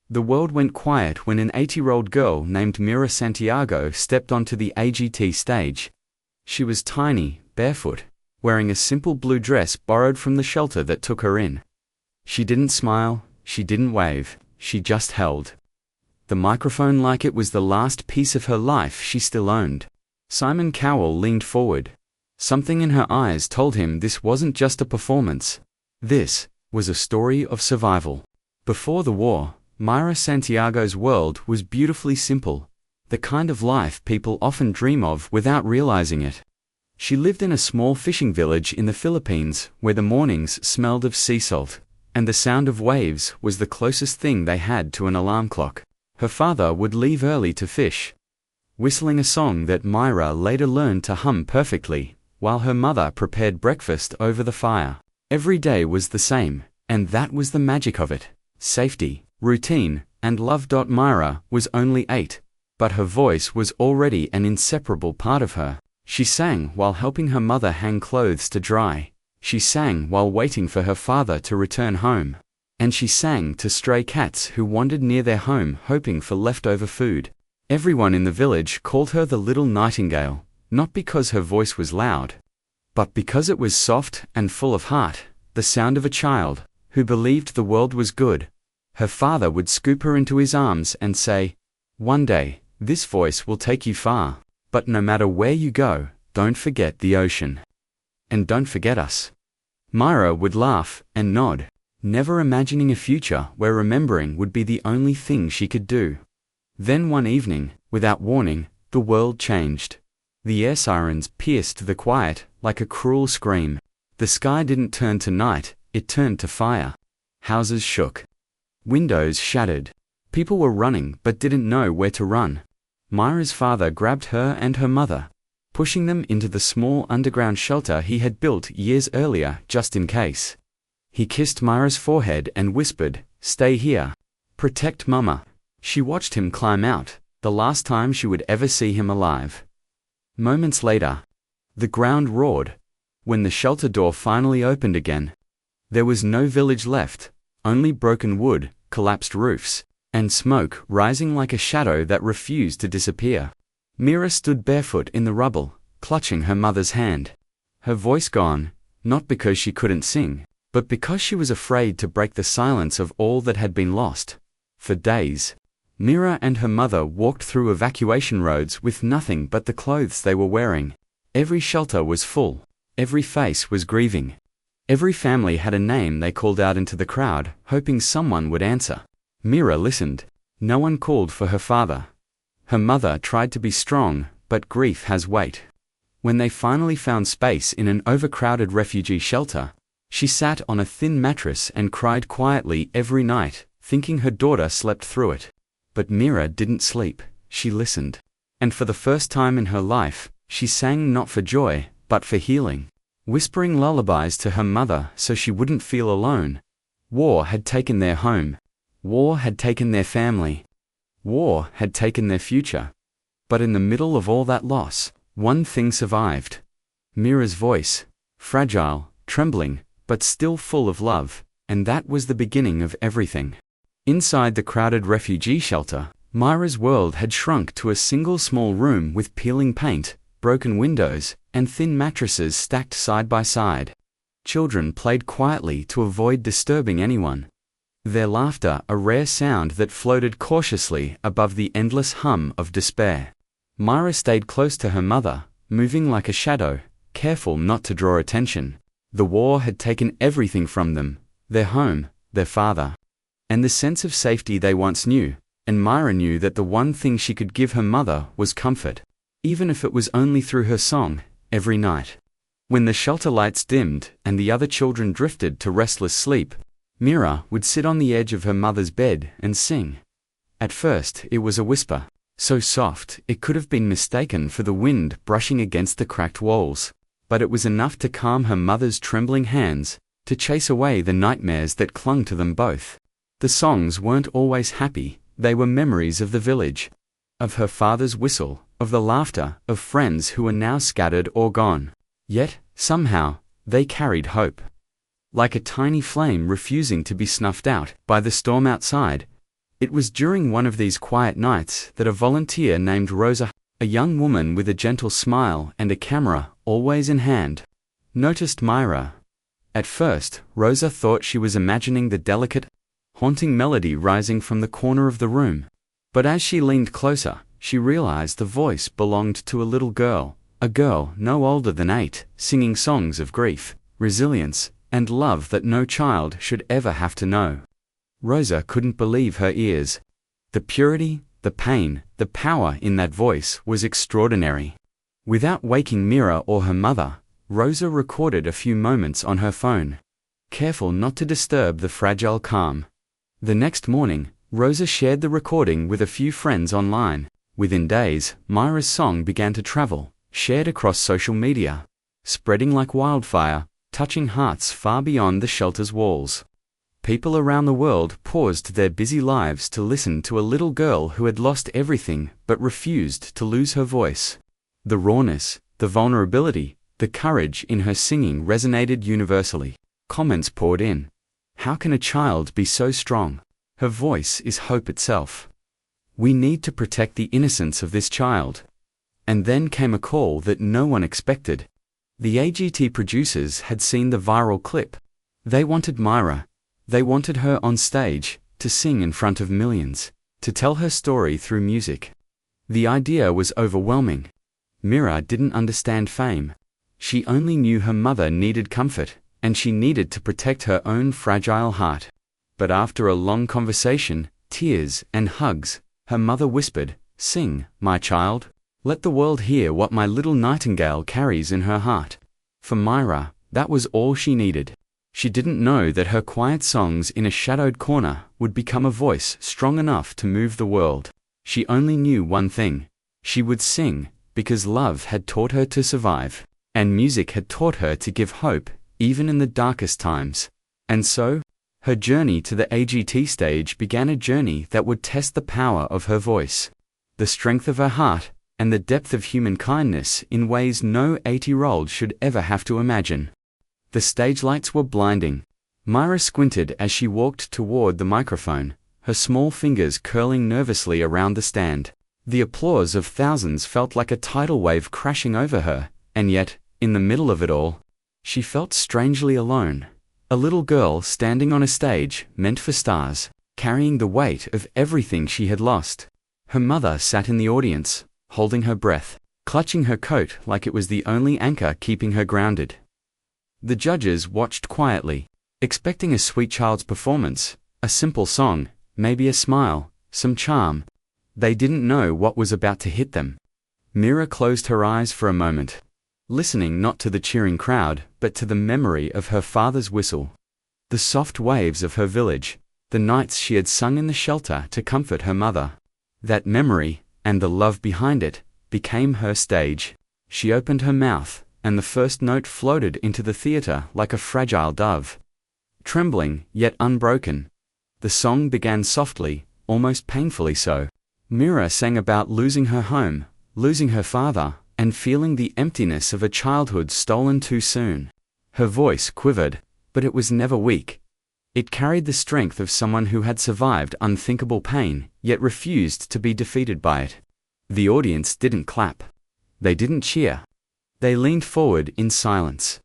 The world went quiet when an 8-year-old girl named Mira Santiago stepped onto the AGT stage. She was tiny, barefoot, wearing a simple blue dress borrowed from the shelter that took her in. She didn't smile, she didn't wave, she just held the microphone like it was the last piece of her life she still owned. Simon Cowell leaned forward. Something in her eyes told him this wasn't just a performance. This was a story of survival. Before the war, Mira Santiago's world was beautifully simple, the kind of life people often dream of without realizing it. She lived in a small fishing village in the Philippines where the mornings smelled of sea salt, and the sound of waves was the closest thing they had to an alarm clock. Her father would leave early to fish, whistling a song that Mira later learned to hum perfectly, while her mother prepared breakfast over the fire. Every day was the same, and that was the magic of it. Safety, routine, and love. Mira was only 8, but her voice was already an inseparable part of her. She sang while helping her mother hang clothes to dry. She sang while waiting for her father to return home. And she sang to stray cats who wandered near their home hoping for leftover food. Everyone in the village called her the Little Nightingale, not because her voice was loud, but because it was soft and full of heart, the sound of a child who believed the world was good. Her father would scoop her into his arms and say, "One day, this voice will take you far, but no matter where you go, don't forget the ocean. And don't forget us." Mira would laugh and nod, never imagining a future where remembering would be the only thing she could do. Then one evening, without warning, the world changed. The air sirens pierced the quiet like a cruel scream. The sky didn't turn to night, it turned to fire. Houses shook. Windows shattered. People were running but didn't know where to run. Mira's father grabbed her and her mother, pushing them into the small underground shelter he had built years earlier just in case. He kissed Mira's forehead and whispered, "Stay here. Protect Mama." She watched him climb out, the last time she would ever see him alive. Moments later, the ground roared. When the shelter door finally opened again, there was no village left, only broken wood, collapsed roofs, and smoke rising like a shadow that refused to disappear. Mira stood barefoot in the rubble, clutching her mother's hand. Her voice gone, not because she couldn't sing, but because she was afraid to break the silence of all that had been lost. For days, Mira and her mother walked through evacuation roads with nothing but the clothes they were wearing. Every shelter was full. Every face was grieving. Every family had a name they called out into the crowd, hoping someone would answer. Mira listened. No one called for her father. Her mother tried to be strong, but grief has weight. When they finally found space in an overcrowded refugee shelter, she sat on a thin mattress and cried quietly every night, thinking her daughter slept through it. But Mira didn't sleep, she listened. And for the first time in her life, she sang not for joy, but for healing. Whispering lullabies to her mother so she wouldn't feel alone. War had taken their home. War had taken their family. War had taken their future. But in the middle of all that loss, one thing survived. Mira's voice, fragile, trembling, but still full of love, and that was the beginning of everything. Inside the crowded refugee shelter, Mira's world had shrunk to a single small room with peeling paint, broken windows, and thin mattresses stacked side by side. Children played quietly to avoid disturbing anyone. Their laughter a rare sound that floated cautiously above the endless hum of despair. Mira stayed close to her mother, moving like a shadow, careful not to draw attention. The war had taken everything from them, their home, their father, and the sense of safety they once knew, and Mira knew that the one thing she could give her mother was comfort, even if it was only through her song, every night. When the shelter lights dimmed and the other children drifted to restless sleep, Mira would sit on the edge of her mother's bed and sing. At first, it was a whisper, so soft it could have been mistaken for the wind brushing against the cracked walls. But it was enough to calm her mother's trembling hands, to chase away the nightmares that clung to them both. The songs weren't always happy, they were memories of the village, of her father's whistle, of the laughter of friends who were now scattered or gone. Yet, somehow, they carried hope. Like a tiny flame refusing to be snuffed out by the storm outside, It was during one of these quiet nights that a volunteer named Rosa, a young woman with a gentle smile and a camera always in hand, noticed Myra. At first, Rosa thought she was imagining the delicate, haunting melody rising from the corner of the room. But as she leaned closer, she realized the voice belonged to a little girl, a girl no older than 8, singing songs of grief, resilience, and love that no child should ever have to know. Rosa couldn't believe her ears. The purity, the pain, the power in that voice was extraordinary. Without waking Myra or her mother, Rosa recorded a few moments on her phone, careful not to disturb the fragile calm. The next morning, Rosa shared the recording with a few friends online. Within days, Myra's song began to travel, shared across social media, spreading like wildfire, touching hearts far beyond the shelter's walls. People around the world paused their busy lives to listen to a little girl who had lost everything but refused to lose her voice. The rawness, the vulnerability, the courage in her singing resonated universally. Comments poured in. How can a child be so strong? Her voice is hope itself. We need to protect the innocence of this child. And then came a call that no one expected. The AGT producers had seen the viral clip. They wanted Myra. They wanted her on stage, to sing in front of millions, to tell her story through music. The idea was overwhelming. Myra didn't understand fame. She only knew her mother needed comfort, and she needed to protect her own fragile heart. But after a long conversation, tears, and hugs, her mother whispered, "Sing, my child. Let the world hear what my little nightingale carries in her heart." For Myra, that was all she needed. She didn't know that her quiet songs in a shadowed corner would become a voice strong enough to move the world. She only knew one thing. She would sing, because love had taught her to survive, and music had taught her to give hope, even in the darkest times. And so, her journey to the AGT stage began a journey that would test the power of her voice, the strength of her heart, and the depth of human kindness in ways no 8-year-old should ever have to imagine. The stage lights were blinding. Myra squinted as she walked toward the microphone, her small fingers curling nervously around the stand. The applause of thousands felt like a tidal wave crashing over her, and yet, in the middle of it all, she felt strangely alone. A little girl standing on a stage meant for stars, carrying the weight of everything she had lost. Her mother sat in the audience, holding her breath, clutching her coat like it was the only anchor keeping her grounded. The judges watched quietly, expecting a sweet child's performance, a simple song, maybe a smile, some charm. They didn't know what was about to hit them. Myra closed her eyes for a moment, listening not to the cheering crowd, but to the memory of her father's whistle. The soft waves of her village, the nights she had sung in the shelter to comfort her mother. That memory, and the love behind it, became her stage. She opened her mouth, and the first note floated into the theater like a fragile dove. Trembling, yet unbroken, the song began softly, almost painfully so. Myra sang about losing her home, losing her father, and feeling the emptiness of a childhood stolen too soon. Her voice quivered, but it was never weak. It carried the strength of someone who had survived unthinkable pain, yet refused to be defeated by it. The audience didn't clap. They didn't cheer. They leaned forward in silence,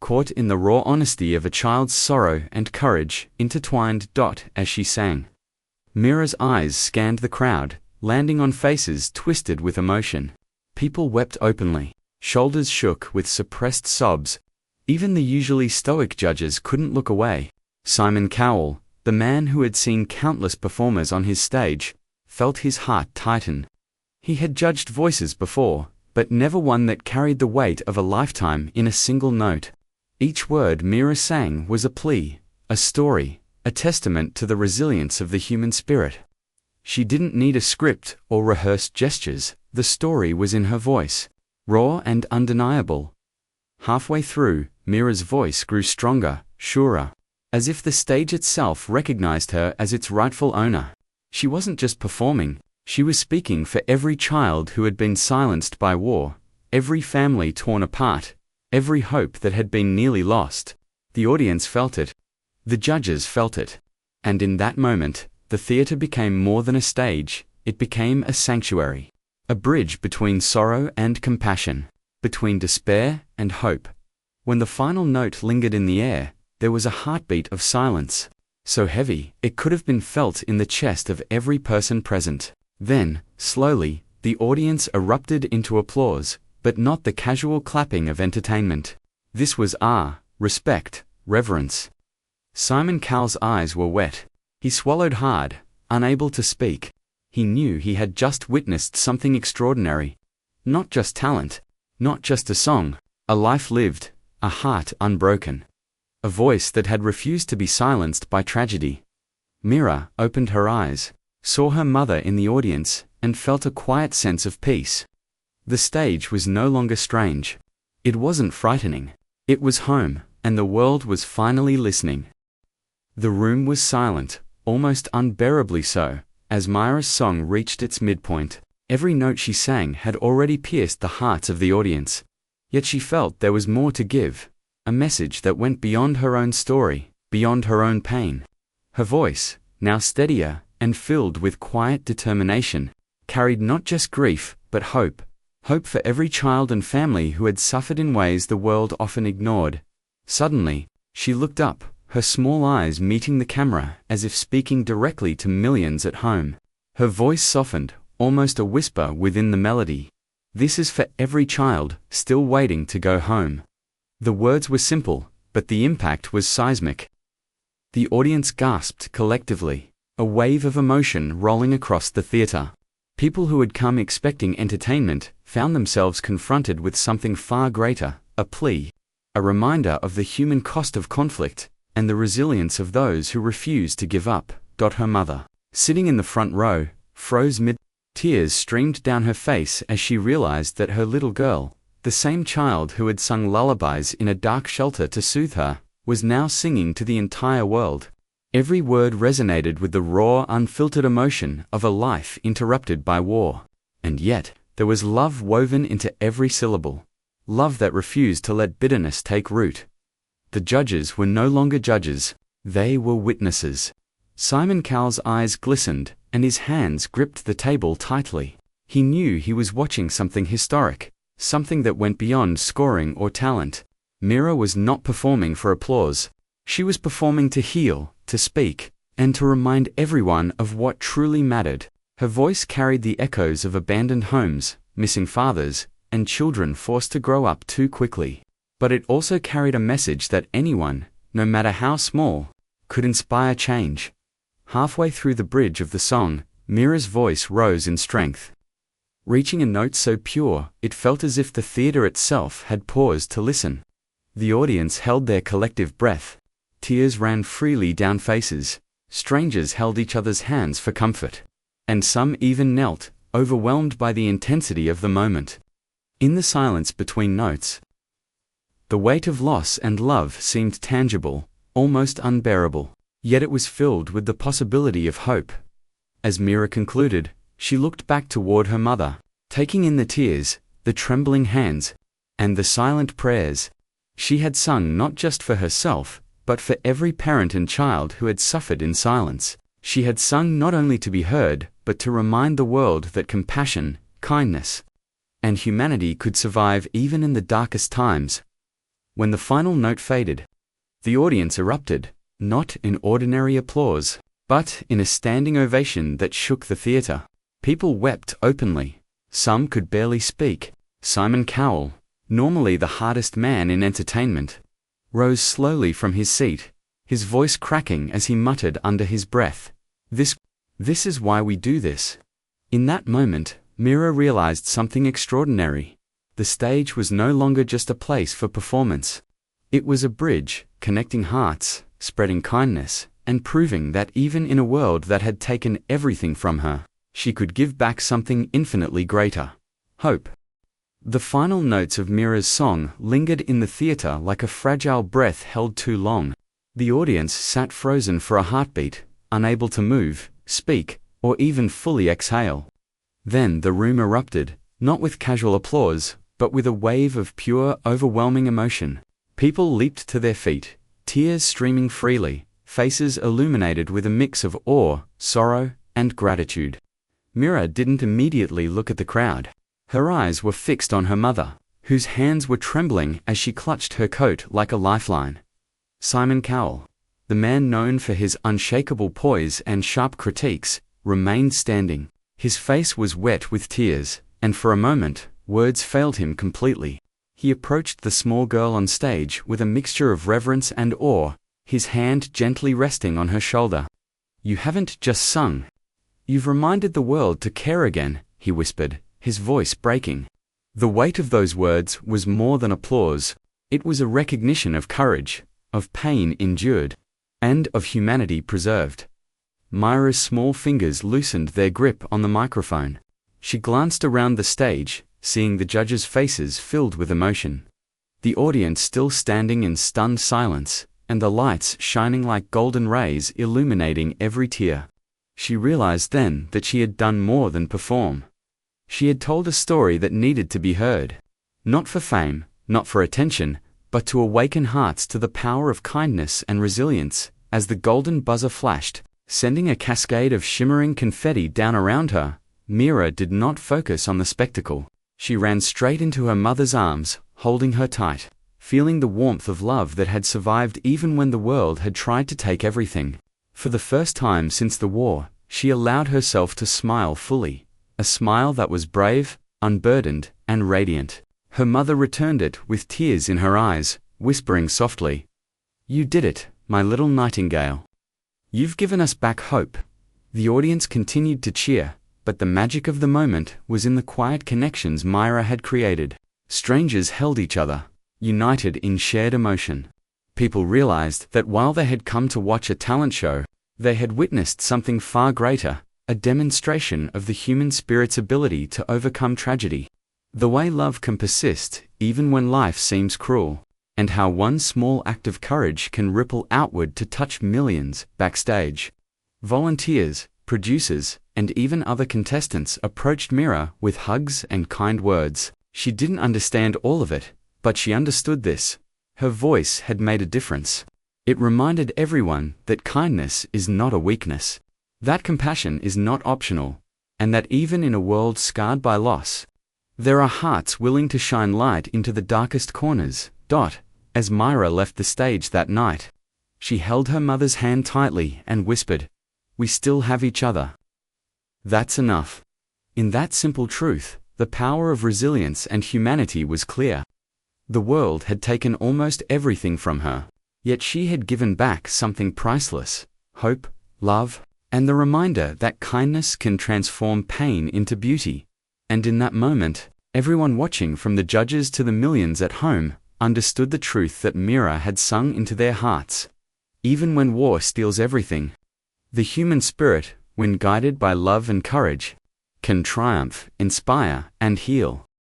caught in the raw honesty of a child's sorrow and courage intertwined. As she sang, Myra's eyes scanned the crowd, landing on faces twisted with emotion. People wept openly, shoulders shook with suppressed sobs. Even the usually stoic judges couldn't look away. Simon Cowell, the man who had seen countless performers on his stage, felt his heart tighten. He had judged voices before, but never one that carried the weight of a lifetime in a single note. Each word Myra sang was a plea, a story, a testament to the resilience of the human spirit. She didn't need a script or rehearsed gestures. The story was in her voice, raw and undeniable. Halfway through, Myra's voice grew stronger, surer, as if the stage itself recognized her as its rightful owner. She wasn't just performing, she was speaking for every child who had been silenced by war, every family torn apart, every hope that had been nearly lost. The audience felt it. The judges felt it. And in that moment, the theater became more than a stage, it became a sanctuary. A bridge between sorrow and compassion, between despair and hope. When the final note lingered in the air, there was a heartbeat of silence, so heavy it could have been felt in the chest of every person present. Then, slowly, the audience erupted into applause, but not the casual clapping of entertainment. This was awe, respect, reverence. Simon Cowell's eyes were wet. He swallowed hard, unable to speak. He knew he had just witnessed something extraordinary. Not just talent, not just a song, a life lived, a heart unbroken. A voice that had refused to be silenced by tragedy. Mira opened her eyes, saw her mother in the audience, and felt a quiet sense of peace. The stage was no longer strange. It wasn't frightening. It was home, and the world was finally listening. The room was silent, almost unbearably so, as Mira's song reached its midpoint. Every note she sang had already pierced the hearts of the audience. Yet she felt there was more to give. A message that went beyond her own story, beyond her own pain. Her voice, now steadier and filled with quiet determination, carried not just grief, but hope. Hope for every child and family who had suffered in ways the world often ignored. Suddenly, she looked up, her small eyes meeting the camera as if speaking directly to millions at home. Her voice softened, almost a whisper within the melody. This is for every child, still waiting to go home. The words were simple, but the impact was seismic. The audience gasped collectively, a wave of emotion rolling across the theater. People who had come expecting entertainment found themselves confronted with something far greater, a plea, a reminder of the human cost of conflict, and the resilience of those who refuse to give up. Her mother, sitting in the front row, froze mid. Tears streamed down her face as she realized that her little girl, the same child who had sung lullabies in a dark shelter to soothe her, was now singing to the entire world. Every word resonated with the raw, unfiltered emotion of a life interrupted by war. And yet, there was love woven into every syllable. Love that refused to let bitterness take root. The judges were no longer judges. They were witnesses. Simon Cowell's eyes glistened, and his hands gripped the table tightly. He knew he was watching something historic. Something that went beyond scoring or talent. Mira was not performing for applause. She was performing to heal, to speak, and to remind everyone of what truly mattered. Her voice carried the echoes of abandoned homes, missing fathers, and children forced to grow up too quickly. But it also carried a message that anyone, no matter how small, could inspire change. Halfway through the bridge of the song, Mira's voice rose in strength. Reaching a note so pure, it felt as if the theater itself had paused to listen. The audience held their collective breath. Tears ran freely down faces. Strangers held each other's hands for comfort. And some even knelt, overwhelmed by the intensity of the moment. In the silence between notes, the weight of loss and love seemed tangible, almost unbearable. Yet it was filled with the possibility of hope. As Mira concluded, she looked back toward her mother, taking in the tears, the trembling hands, and the silent prayers. She had sung not just for herself, but for every parent and child who had suffered in silence. She had sung not only to be heard, but to remind the world that compassion, kindness, and humanity could survive even in the darkest times. When the final note faded, the audience erupted, not in ordinary applause, but in a standing ovation that shook the theater. People wept openly. Some could barely speak. Simon Cowell, normally the hardest man in entertainment, rose slowly from his seat, his voice cracking as he muttered under his breath, This is why we do this." In that moment, Mira realized something extraordinary. The stage was no longer just a place for performance. It was a bridge, connecting hearts, spreading kindness, and proving that even in a world that had taken everything from her, she could give back something infinitely greater: hope. The final notes of Mira's song lingered in the theater like a fragile breath held too long. The audience sat frozen for a heartbeat, unable to move, speak, or even fully exhale. Then the room erupted, not with casual applause, but with a wave of pure, overwhelming emotion. People leaped to their feet, tears streaming freely, faces illuminated with a mix of awe, sorrow, and gratitude. Mira didn't immediately look at the crowd. Her eyes were fixed on her mother, whose hands were trembling as she clutched her coat like a lifeline. Simon Cowell, the man known for his unshakable poise and sharp critiques, remained standing. His face was wet with tears, and for a moment, words failed him completely. He approached the small girl on stage with a mixture of reverence and awe, his hand gently resting on her shoulder. "You haven't just sung. You've reminded the world to care again," he whispered, his voice breaking. The weight of those words was more than applause. It was a recognition of courage, of pain endured, and of humanity preserved. Myra's small fingers loosened their grip on the microphone. She glanced around the stage, seeing the judges' faces filled with emotion. The audience still standing in stunned silence, and the lights shining like golden rays illuminating every tear. She realized then that she had done more than perform. She had told a story that needed to be heard. Not for fame, not for attention, but to awaken hearts to the power of kindness and resilience. As the golden buzzer flashed, sending a cascade of shimmering confetti down around her, Mira did not focus on the spectacle. She ran straight into her mother's arms, holding her tight, feeling the warmth of love that had survived even when the world had tried to take everything. For the first time since the war, she allowed herself to smile fully, a smile that was brave, unburdened, and radiant. Her mother returned it with tears in her eyes, whispering softly, "You did it, my little nightingale. You've given us back hope." The audience continued to cheer, but the magic of the moment was in the quiet connections Myra had created. Strangers held each other, united in shared emotion. People realized that while they had come to watch a talent show, they had witnessed something far greater, a demonstration of the human spirit's ability to overcome tragedy. The way love can persist even when life seems cruel, and how one small act of courage can ripple outward to touch millions. Backstage, volunteers, producers, and even other contestants approached Mira with hugs and kind words. She didn't understand all of it, but she understood this. Her voice had made a difference. It reminded everyone that kindness is not a weakness, that compassion is not optional, and that even in a world scarred by loss, there are hearts willing to shine light into the darkest corners. As Myra left the stage that night, she held her mother's hand tightly and whispered, "We still have each other." That's enough. In that simple truth, the power of resilience and humanity was clear. The world had taken almost everything from her, yet she had given back something priceless: hope, love, and the reminder that kindness can transform pain into beauty. And in that moment, everyone watching, from the judges to the millions at home, understood the truth that Mira had sung into their hearts. Even when war steals everything, the human spirit, when guided by love and courage, can triumph, inspire, and heal.